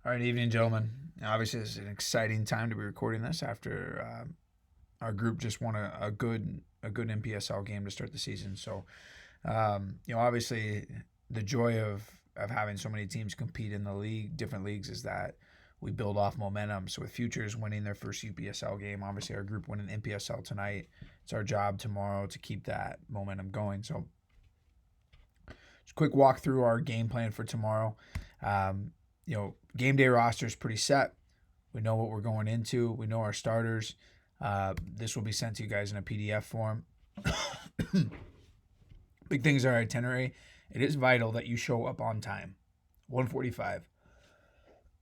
All right, evening, gentlemen. Obviously, this is an exciting time to be recording this after our group just won a good NPSL game to start the season. So, obviously, the joy of having so many teams compete in the league, different leagues, is that we build off momentum. So, with Futures winning their first UPSL game, obviously our group winning NPSL tonight, it's our job tomorrow to keep that momentum going. So, just a quick walk through our game plan for tomorrow. Game day roster is pretty set. We know what we're going into. We know our starters. This will be sent to you guys in a PDF form. Big things are our itinerary. It is vital that you show up on time. 1:45.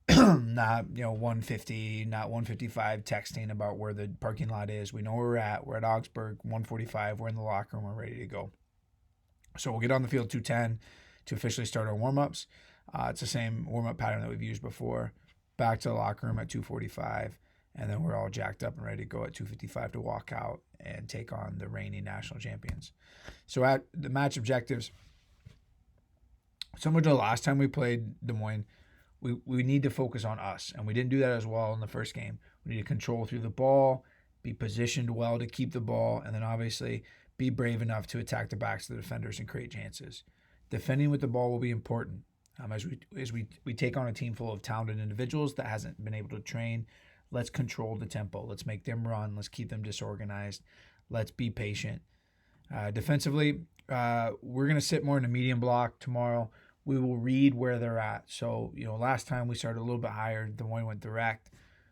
Not 1:50, not 1:55 texting about where the parking lot is. We know where we're at. We're at Augsburg. 1:45. We're in the locker room. We're ready to go. So we'll get on the field 2:10 to officially start our warm-ups. It's the same warm-up pattern that we've used before. Back to the locker room at 2:45, and then we're all jacked up and ready to go at 2:55 to walk out and take on the reigning national champions. So at the match objectives, similar to the last time we played Des Moines, we need to focus on us, and we didn't do that as well in the first game. We need to control through the ball, be positioned well to keep the ball, and then obviously be brave enough to attack the backs of the defenders and create chances. Defending with the ball will be important. As we take on a team full of talented individuals that hasn't been able to train, let's control the tempo. Let's make them run. Let's keep them disorganized. Let's be patient. Defensively, we're going to sit more in a medium block tomorrow. We will read where they're at. So, last time we started a little bit higher. Des Moines went direct.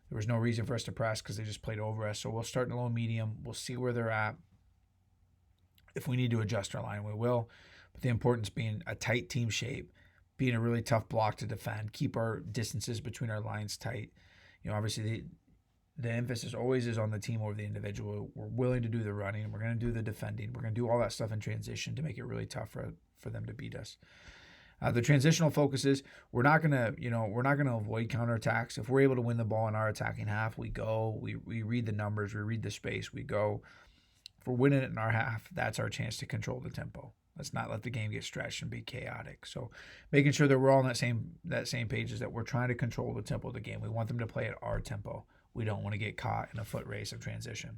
There was no reason for us to press because they just played over us. So we'll start in a low medium. We'll see where they're at. If we need to adjust our line, we will. But the importance being a tight team shape, being a really tough block to defend, keep our distances between our lines tight. Obviously the emphasis always is on the team over the individual. We're willing to do the running. We're going to do the defending. We're going to do all that stuff in transition to make it really tough for them to beat us. The transitional focus is we're not going to avoid counterattacks. If we're able to win the ball in our attacking half, we go. We read the numbers. We read the space. We go. If we're winning it in our half, that's our chance to control the tempo. Let's not let the game get stretched and be chaotic. So making sure that we're all on that same page is that we're trying to control the tempo of the game. We want them to play at our tempo. We don't want to get caught in a foot race of transition.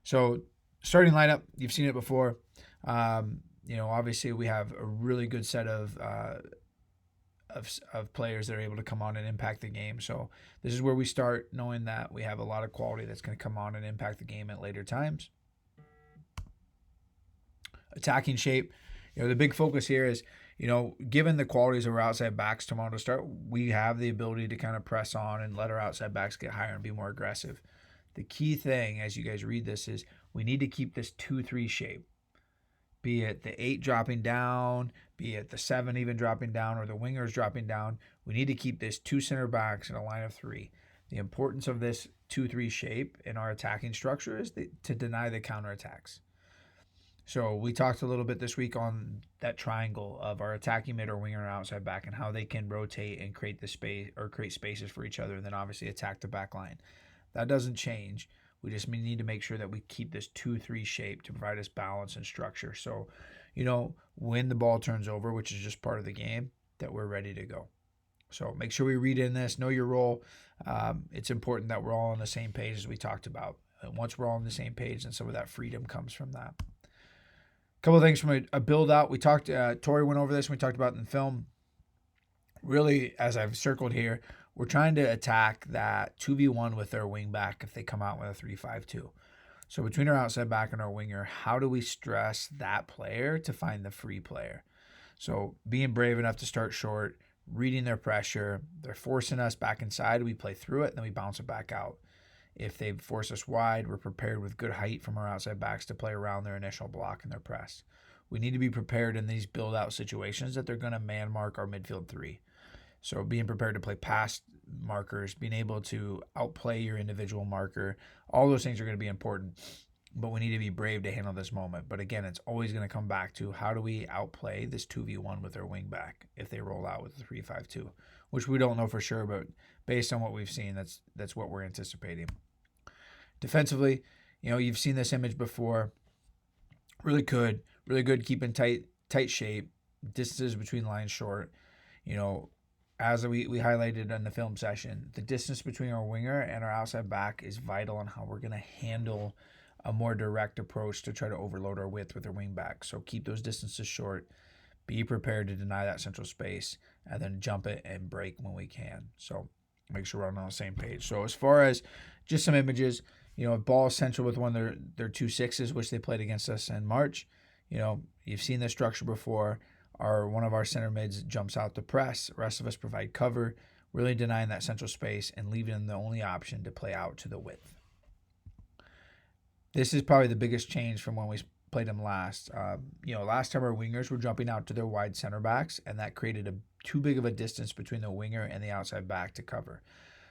So starting lineup, you've seen it before. Obviously we have a really good set of players that are able to come on and impact the game. So this is where we start, knowing that we have a lot of quality that's going to come on and impact the game at later times. Attacking shape, the big focus here is, given the qualities of our outside backs tomorrow to start, we have the ability to kind of press on and let our outside backs get higher and be more aggressive. The key thing as you guys read this is we need to keep this 2-3 shape, be it the 8 dropping down, be it the 7 even dropping down, or the wingers dropping down. We need to keep this 2 center backs in a line of 3. The importance of this 2-3 shape in our attacking structure is to deny the counterattacks. So we talked a little bit this week on that triangle of our attacking mid or winger and outside back and how they can rotate and create the space or create spaces for each other, and then obviously attack the back line. That doesn't change. We just need to make sure that we keep this 2-3 shape to provide us balance and structure. So, when the ball turns over, which is just part of the game, that we're ready to go. So make sure we read in this, know your role. It's important that we're all on the same page as we talked about. And once we're all on the same page, then some of that freedom comes from that. Couple of things from a build out. We talked, Tori went over this when we talked about it in film. Really, as I've circled here, we're trying to attack that 2v1 with their wing back if they come out with a 3-5-2. So between our outside back and our winger, how do we stress that player to find the free player? So being brave enough to start short, reading their pressure. They're forcing us back inside. We play through it, and then we bounce it back out. If they force us wide, we're prepared with good height from our outside backs to play around their initial block and their press. We need to be prepared in these build-out situations that they're going to man mark our midfield 3. So being prepared to play past markers, being able to outplay your individual marker, all those things are going to be important. But we need to be brave to handle this moment. But again, it's always going to come back to how do we outplay this 2v1 with their wing back if they roll out with the 3-5-2, which we don't know for sure, but based on what we've seen, that's what we're anticipating. Defensively, you've seen this image before. Really good keeping tight shape, distances between lines short. as we highlighted in the film session, the distance between our winger and our outside back is vital on how we're going to handle a more direct approach to try to overload our width with our wing back. So keep those distances short. Be prepared to deny that central space and then jump it and break when we can. So make sure we're on the same page. So as far as just some images, ball central with one of their 2-6s, which they played against us in March. You've seen this structure before. One of our center mids jumps out to press. The rest of us provide cover, really denying that central space and leaving them the only option to play out to the width. This is probably the biggest change from when we played them last. Last time our wingers were jumping out to their wide center backs, and that created too big of a distance between the winger and the outside back to cover.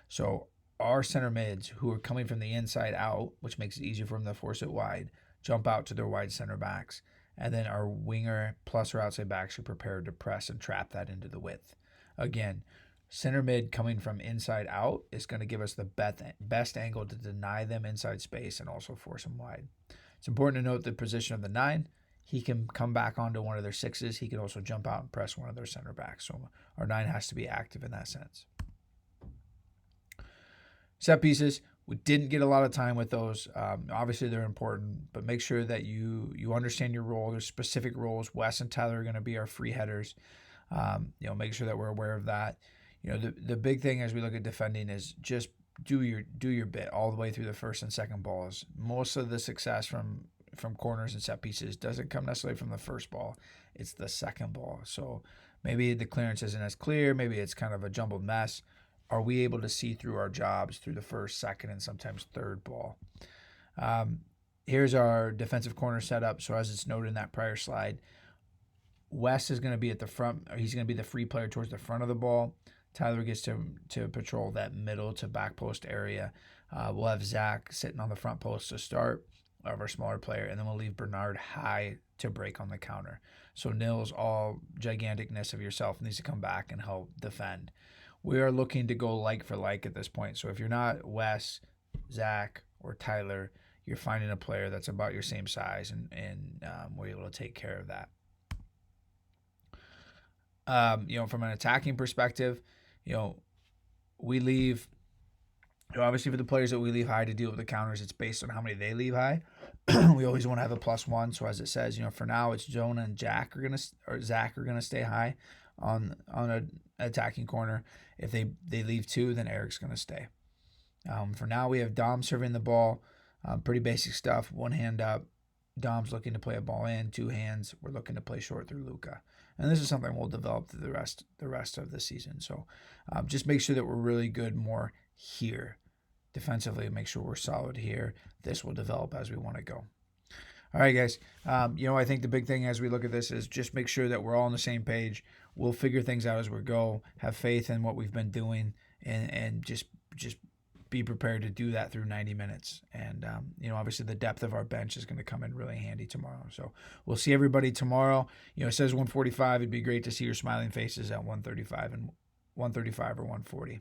So our center mids, who are coming from the inside out, which makes it easier for them to force it wide, jump out to their wide center backs. And then our winger plus our outside backs are prepared to press and trap that into the width. Again, center mid coming from inside out is going to give us the best angle to deny them inside space and also force them wide. It's important to note the position of the 9. He can come back onto one of their 6s. He can also jump out and press one of their center backs. So our 9 has to be active in that sense. Set pieces. We didn't get a lot of time with those. Obviously, they're important, but make sure that you understand your role. There's specific roles. Wes and Tyler are going to be our free headers. Make sure that we're aware of that. The big thing as we look at defending is just do your bit all the way through the first and second balls. Most of the success from corners and set pieces doesn't come necessarily from the first ball. It's the second ball. So maybe the clearance isn't as clear. Maybe it's kind of a jumbled mess. Are we able to see through our jobs through the first, second, and sometimes third ball? Here's our defensive corner setup. So as it's noted in that prior slide, Wes is going to be at the front. He's going to be the free player towards the front of the ball. Tyler gets to patrol that middle to back post area. We'll have Zach sitting on the front post to start of our smaller player, and then we'll leave Bernard high to break on the counter. So Nils, all giganticness of yourself, needs to come back and help defend. We are looking to go like for like at this point. So if you're not Wes, Zach, or Tyler, you're finding a player that's about your same size, and we're able to take care of that. From an attacking perspective, we leave, obviously for the players that we leave high to deal with the counters, it's based on how many they leave high. We always want to have a +1. So as it says, for now it's Jonah and Zach are gonna stay high on an attacking corner. If they leave 2, then Eric's gonna stay. For now we have Dom serving the ball, pretty basic stuff. 1 hand up, Dom's looking to play a ball in. 2 hands, we're looking to play short through Luca. And this is something we'll develop through the rest of the season. So just make sure that we're really good more here. Defensively, make sure we're solid here. This will develop as we want to go. All right, guys. I think the big thing as we look at this is just make sure that we're all on the same page. We'll figure things out as we go. Have faith in what we've been doing, and just be prepared to do that through 90 minutes. And, obviously the depth of our bench is going to come in really handy tomorrow. So we'll see everybody tomorrow. It says 145. It'd be great to see your smiling faces at 135 or 140.